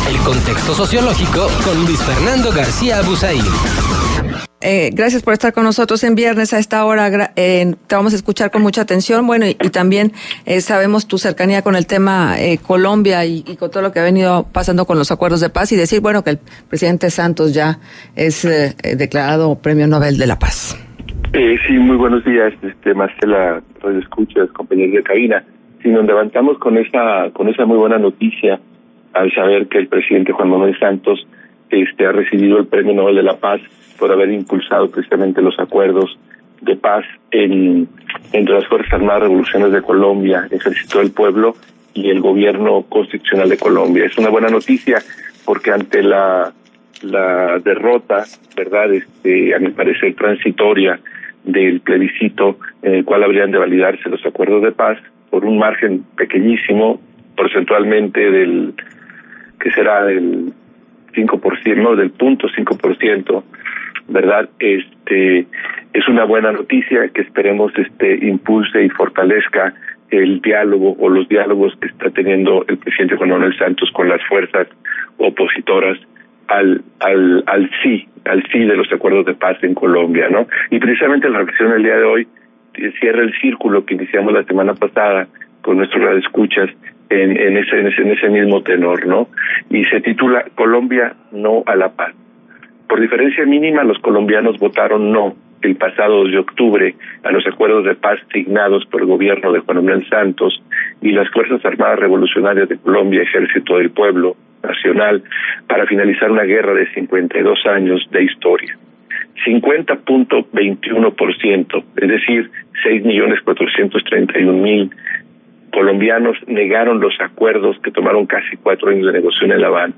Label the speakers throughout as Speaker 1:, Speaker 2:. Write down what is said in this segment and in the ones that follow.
Speaker 1: El contexto sociológico con Luis Fernando García Abuzaín.
Speaker 2: Gracias por estar con nosotros en viernes a esta hora. Te vamos a escuchar con mucha atención. Bueno, y también sabemos tu cercanía con el tema Colombia y con todo lo que ha venido pasando con los acuerdos de paz, y decir, bueno, que el presidente Santos ya es declarado Premio Nobel de la Paz.
Speaker 3: Sí, muy buenos días, Marcela, radio escuchas, compañeros de cabina. Sí, nos levantamos con esa muy buena noticia al saber que el presidente Juan Manuel Santos ha recibido el Premio Nobel de la Paz por haber impulsado precisamente los acuerdos de paz entre las Fuerzas Armadas Revolucionarias de Colombia, Ejército del Pueblo y el Gobierno Constitucional de Colombia. Es una buena noticia porque ante la derrota, ¿verdad?, a mi parecer transitoria del plebiscito en el cual habrían de validarse los acuerdos de paz por un margen pequeñísimo, porcentualmente del 5%, no, del 0.5%, ¿verdad? Es una buena noticia que esperemos impulse y fortalezca el diálogo o los diálogos que está teniendo el presidente Juan Manuel Santos con las fuerzas opositoras al sí de los acuerdos de paz en Colombia, ¿no? Y precisamente la reflexión del día de hoy cierra el círculo que iniciamos la semana pasada con nuestros radioescuchas en ese mismo tenor, ¿no? Y se titula Colombia no a la paz. Por diferencia mínima, los colombianos votaron no el pasado 2 de octubre a los acuerdos de paz signados por el gobierno de Juan Manuel Santos y las Fuerzas Armadas Revolucionarias de Colombia, Ejército del Pueblo Nacional, para finalizar una guerra de 52 años de historia. 50.21%, es decir, 6.431.000 colombianos negaron los acuerdos que tomaron casi 4 años de negociación en La Habana.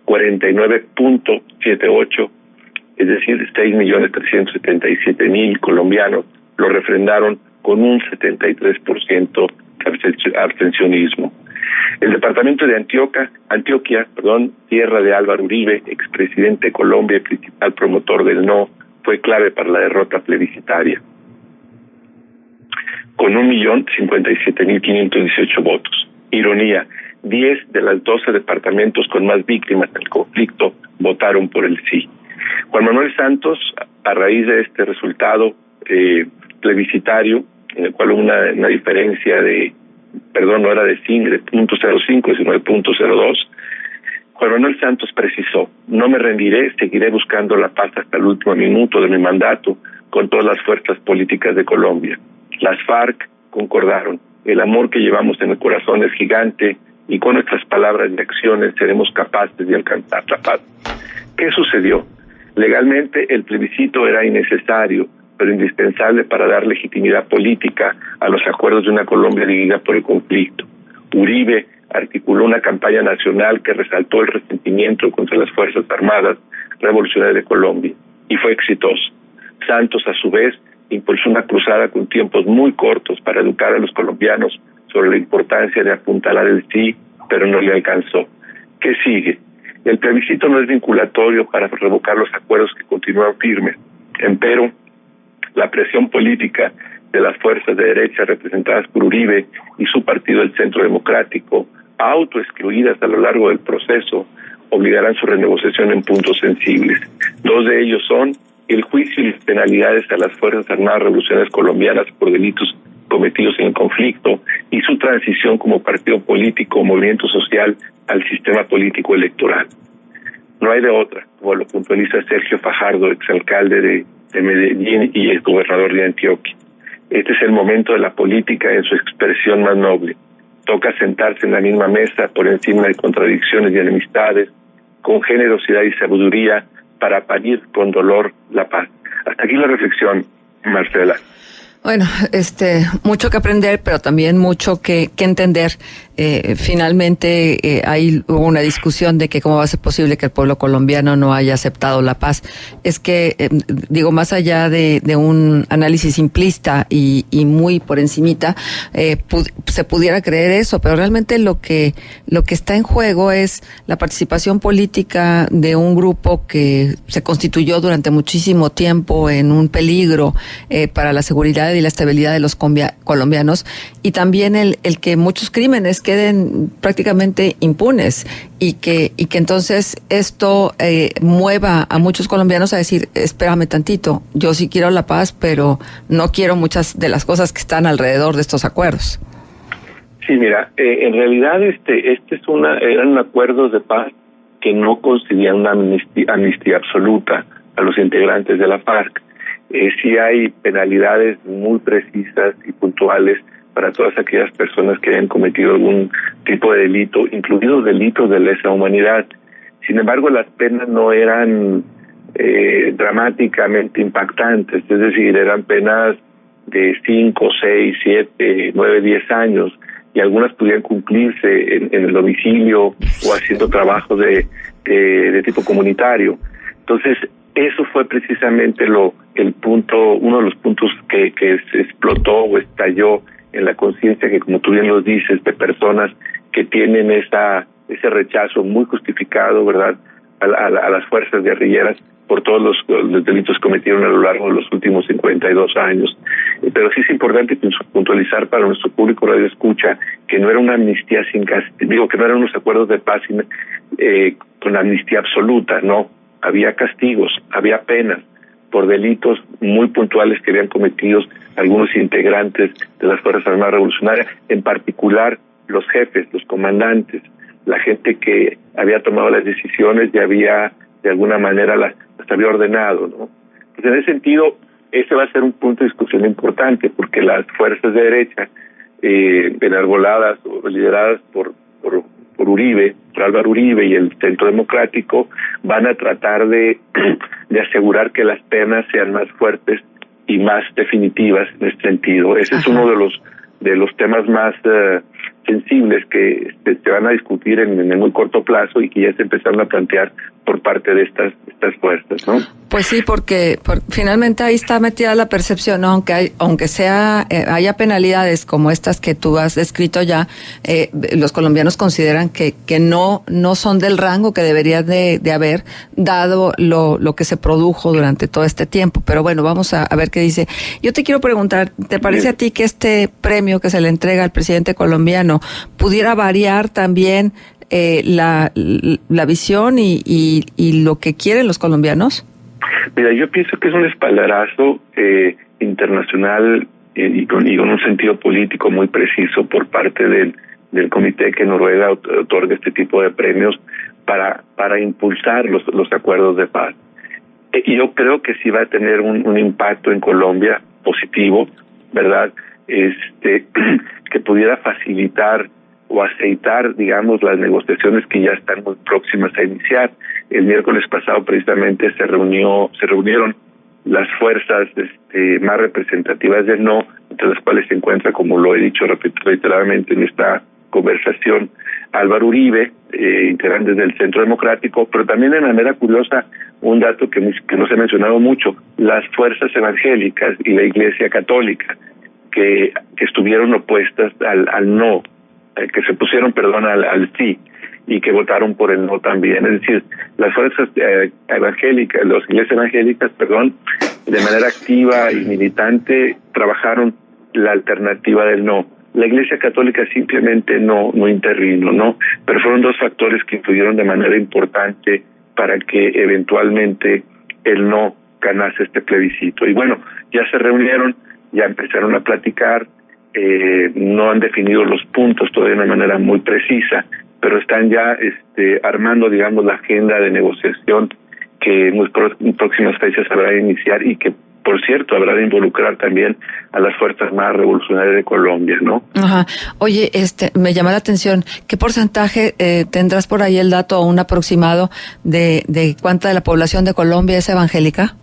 Speaker 3: 49.78, es decir, 6.377.000 colombianos lo refrendaron con un 73% de abstencionismo. El departamento de Antioquia, tierra de Álvaro Uribe, expresidente de Colombia y principal promotor del no, fue clave para la derrota plebiscitaria, con 1.057.518 votos. Ironía, 10 de los 12 departamentos con más víctimas del conflicto votaron por el sí. Juan Manuel Santos, a raíz de este resultado plebiscitario, en el cual hubo una diferencia no era de 0.05, sino de 0.02, Juan Manuel Santos precisó: no me rendiré, seguiré buscando la paz hasta el último minuto de mi mandato con todas las fuerzas políticas de Colombia. Las FARC concordaron: el amor que llevamos en el corazón es gigante y con nuestras palabras y acciones seremos capaces de alcanzar la paz. ¿Qué sucedió? Legalmente el plebiscito era innecesario, pero indispensable para dar legitimidad política a los acuerdos de una Colombia dividida por el conflicto. Uribe articuló una campaña nacional que resaltó el resentimiento contra las Fuerzas Armadas Revolucionarias de Colombia y fue exitoso. Santos, a su vez, impulsó una cruzada con tiempos muy cortos para educar a los colombianos sobre la importancia de apuntalar el sí, pero no le alcanzó. ¿Qué sigue? El plebiscito no es vinculatorio para revocar los acuerdos que continúan firmes. Empero, la presión política de las fuerzas de derecha representadas por Uribe y su partido, el Centro Democrático, autoexcluidas a lo largo del proceso, obligarán su renegociación en puntos sensibles. 2 de ellos son el juicio y las penalidades a las Fuerzas Armadas Revolucionarias Colombianas por delitos cometidos en el conflicto y su transición como partido político o movimiento social al sistema político electoral. No hay de otra, como lo puntualiza Sergio Fajardo, exalcalde de Medellín y el gobernador de Antioquia. Este es el momento de la política en su expresión más noble. Toca sentarse en la misma mesa por encima de contradicciones y enemistades, con generosidad y sabiduría, para parir con dolor la paz. Hasta aquí la reflexión, Marcela.
Speaker 2: Bueno, mucho que aprender, pero también mucho que entender. Finalmente hubo una discusión de que cómo va a ser posible que el pueblo colombiano no haya aceptado la paz. Es que, más allá de un análisis simplista y muy por encimita, se pudiera creer eso, pero realmente lo que está en juego es la participación política de un grupo que se constituyó durante muchísimo tiempo en un peligro para la seguridad y la estabilidad de los colombianos, y también el que muchos crímenes queden prácticamente impunes, y que entonces esto mueva a muchos colombianos a decir, espérame tantito, yo sí quiero la paz, pero no quiero muchas de las cosas que están alrededor de estos acuerdos.
Speaker 3: Sí, mira, en realidad eran acuerdos de paz que no concedían una amnistía absoluta a los integrantes de la FARC. Sí hay penalidades muy precisas y puntuales para todas aquellas personas que hayan cometido algún tipo de delito, incluidos delitos de lesa humanidad. Sin embargo, las penas no eran dramáticamente impactantes, es decir, eran penas de 5, 6, 7, 9, 10 años, y algunas pudieran cumplirse en el domicilio o haciendo trabajos de tipo comunitario. Entonces, eso fue precisamente uno de los puntos que se explotó o estalló en la conciencia, que, como tú bien lo dices, de personas que tienen ese rechazo muy justificado, ¿verdad?, a las fuerzas guerrilleras por todos los delitos que cometieron a lo largo de los últimos 52 años. Pero sí es importante puntualizar para nuestro público radio escucha que no era una amnistía sin castigo, que no eran unos acuerdos de paz con amnistía absoluta, no. Había castigos, había penas por delitos muy puntuales que habían cometido algunos integrantes de las Fuerzas Armadas Revolucionarias, en particular los jefes, los comandantes, la gente que había tomado las decisiones y había, de alguna manera, las había ordenado, ¿no? Pues en ese sentido, ese va a ser un punto de discusión importante, porque las fuerzas de derecha, enarboladas o lideradas por Uribe, por Álvaro Uribe y el Centro Democrático, van a tratar de asegurar que las penas sean más fuertes y más definitivas en este sentido. Ese es uno de los temas más sensibles que se van a discutir en el muy corto plazo y que ya se empezaron a plantear por parte de estas fuerzas, ¿no?
Speaker 2: Pues sí, porque finalmente ahí está metida la percepción, ¿no? Aunque haya penalidades como estas que tú has descrito ya, los colombianos consideran que no son del rango que debería de haber, dado lo que se produjo durante todo este tiempo. Pero bueno, vamos a ver qué dice. Yo te quiero preguntar, ¿te parece a ti que este premio que se le entrega al presidente colombiano pudiera variar también la visión y lo que quieren los colombianos?
Speaker 3: Mira, yo pienso que es un espaldarazo internacional y con un sentido político muy preciso por parte del comité que Noruega otorga este tipo de premios para impulsar los acuerdos de paz. Y yo creo que sí va a tener un impacto en Colombia positivo, ¿verdad? Que pudiera facilitar o aceitar, digamos, las negociaciones que ya están muy próximas a iniciar. El miércoles pasado precisamente se reunieron las fuerzas más representativas del no, entre las cuales se encuentra, como lo he dicho reiteradamente en esta conversación, Álvaro Uribe, integrantes del Centro Democrático, pero también de manera curiosa, un dato que no se ha mencionado mucho, las fuerzas evangélicas y la Iglesia Católica, que estuvieron opuestas al no, que se pusieron, al sí, y que votaron por el no también. Es decir, las fuerzas evangélicas, las iglesias evangélicas, de manera activa y militante, trabajaron la alternativa del no. La Iglesia Católica simplemente no intervino, ¿no? Pero fueron dos factores que influyeron de manera importante para que eventualmente el no ganase este plebiscito. Y bueno, ya se reunieron, ya empezaron a platicar, no han definido los puntos todavía de una manera muy precisa, pero están ya armando, digamos, la agenda de negociación que en próximas fechas habrá de iniciar y que, por cierto, habrá de involucrar también a las fuerzas más revolucionarias de Colombia, ¿no?
Speaker 2: Ajá. Oye, me llama la atención, ¿qué porcentaje tendrás por ahí el dato o un aproximado de cuánta de la población de Colombia es evangélica?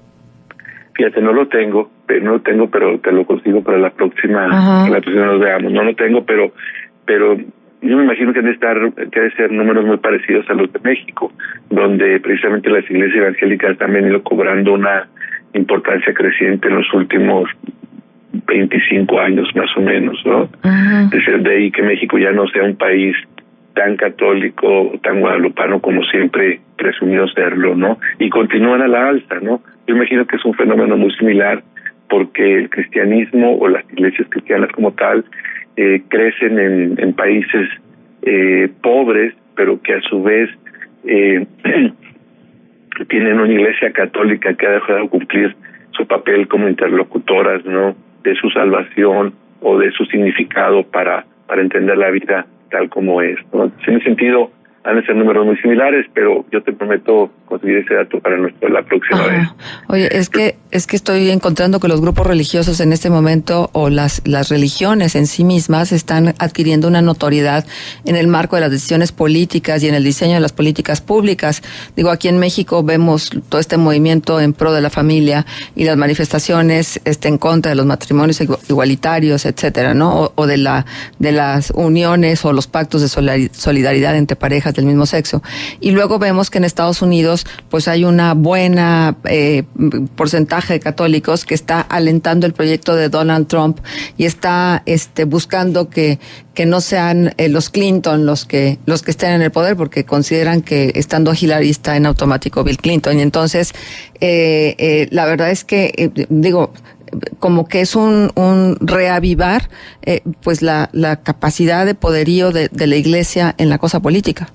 Speaker 3: Fíjate, no lo tengo, pero te lo consigo para la próxima, nos veamos. No lo tengo, pero yo me imagino que han de ser números muy parecidos a los de México, donde precisamente las iglesias evangélicas han venido cobrando una importancia creciente en los últimos 25 años más o menos, ¿no? De ahí que México ya no sea un país tan católico, tan guadalupano como siempre presumió serlo, ¿no? Y continúan a la alza, ¿no? Yo imagino que es un fenómeno muy similar porque el cristianismo o las iglesias cristianas como tal crecen en países pobres, pero que a su vez tienen una iglesia católica que ha dejado de cumplir su papel como interlocutoras, ¿no?, de su salvación o de su significado para entender la vida tal como es, ¿no? En ese sentido, han de ser números muy similares, pero yo te prometo conseguir ese dato para la próxima vez.
Speaker 2: Oye, es que estoy encontrando que los grupos religiosos en este momento, o las religiones en sí mismas, están adquiriendo una notoriedad en el marco de las decisiones políticas y en el diseño de las políticas públicas. Digo, aquí en México vemos todo este movimiento en pro de la familia y las manifestaciones en contra de los matrimonios igualitarios, etcétera, ¿no? O de las uniones o los pactos de solidaridad entre parejas del mismo sexo. Y luego vemos que en Estados Unidos pues hay una buena porcentaje de católicos que está alentando el proyecto de Donald Trump y está buscando que no sean los Clinton los que estén en el poder, porque consideran que estando Hillary está en automático Bill Clinton. Y entonces la verdad es que como que es un reavivar pues la capacidad de poderío de la Iglesia en la cosa política.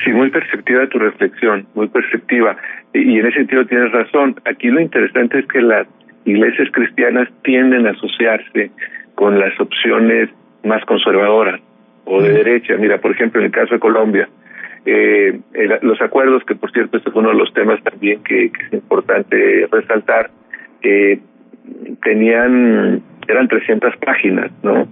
Speaker 3: Sí, muy perceptiva tu reflexión, muy perceptiva. Y en ese sentido tienes razón. Aquí lo interesante es que las iglesias cristianas tienden a asociarse con las opciones más conservadoras o de derecha. Mira, por ejemplo, en el caso de Colombia, los acuerdos, que por cierto este fue uno de los temas también que es importante resaltar, eran 300 páginas, ¿no?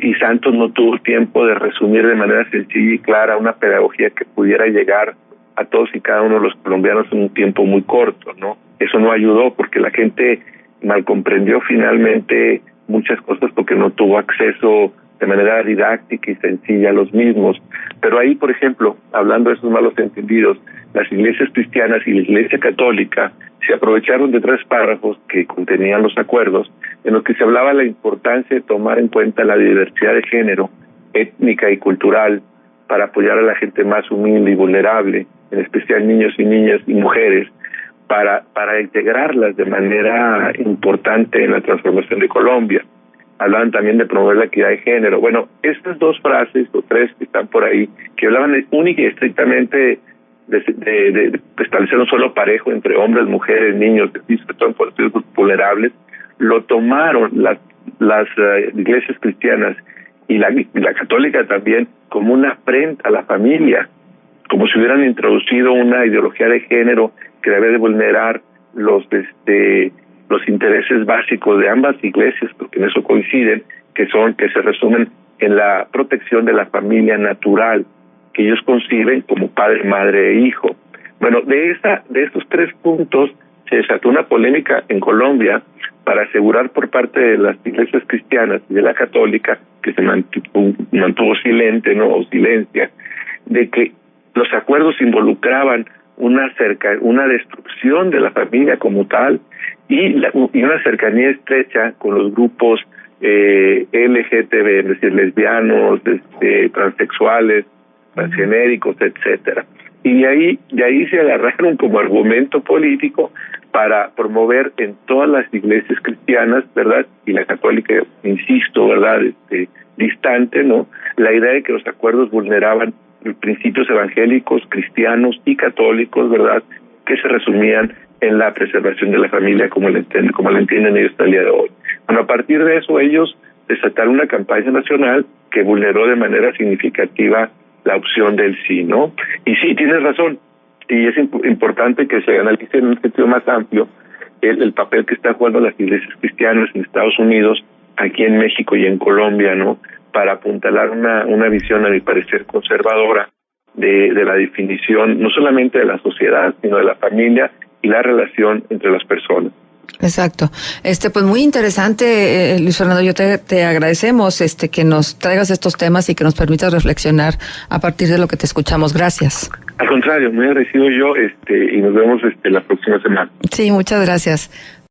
Speaker 3: Y Santos no tuvo tiempo de resumir de manera sencilla y clara una pedagogía que pudiera llegar a todos y cada uno de los colombianos en un tiempo muy corto, ¿no? Eso no ayudó porque la gente mal comprendió finalmente muchas cosas porque no tuvo acceso de manera didáctica y sencilla a los mismos. Pero ahí, por ejemplo, hablando de esos malos entendidos, las iglesias cristianas y la Iglesia Católica se aprovecharon de 3 párrafos que contenían los acuerdos, en los que se hablaba de la importancia de tomar en cuenta la diversidad de género, étnica y cultural, para apoyar a la gente más humilde y vulnerable, en especial niños y niñas y mujeres, para integrarlas de manera importante en la transformación de Colombia. Hablaban también de promover la equidad de género. Bueno, estas 2 frases, o 3 que están por ahí, que hablaban única y estrictamente de establecer un solo parejo entre hombres, mujeres, niños, sobre todo en poblaciones vulnerables, lo tomaron las iglesias cristianas y la católica también como una afrenta a la familia, como si hubieran introducido una ideología de género que debe de vulnerar los intereses básicos de ambas iglesias, porque en eso coinciden, que se resumen en la protección de la familia natural, que ellos conciben como padre, madre e hijo. Bueno, de estos 3 puntos se desató una polémica en Colombia para asegurar por parte de las iglesias cristianas y de la católica, que se mantuvo silente, ¿no?, o silencia, de que los acuerdos involucraban una destrucción de la familia como tal y una cercanía estrecha con los grupos LGTB, es decir, lesbianos, transexuales, transgenéricos, etcétera. Y de ahí se agarraron como argumento político para promover en todas las iglesias cristianas, ¿verdad?, y la católica, insisto, ¿verdad?, distante, ¿no?, la idea de que los acuerdos vulneraban principios evangélicos, cristianos y católicos, ¿verdad?, que se resumían en la preservación de la familia como la entienden ellos hasta el día de hoy. Bueno, a partir de eso ellos desataron una campaña nacional que vulneró de manera significativa la opción del sí, ¿no? Y sí, tienes razón, y es importante que se analice en un sentido más amplio el papel que están jugando las iglesias cristianas en Estados Unidos, aquí en México y en Colombia, ¿no?, para apuntalar una visión, a mi parecer, conservadora de la definición no solamente de la sociedad, sino de la familia y la relación entre las personas.
Speaker 2: Exacto. Pues muy interesante, Luis Fernando. Yo te agradecemos que nos traigas estos temas y que nos permitas reflexionar a partir de lo que te escuchamos. Gracias.
Speaker 3: Al contrario, muy agradecido yo, y nos vemos la próxima semana.
Speaker 2: Sí, muchas gracias.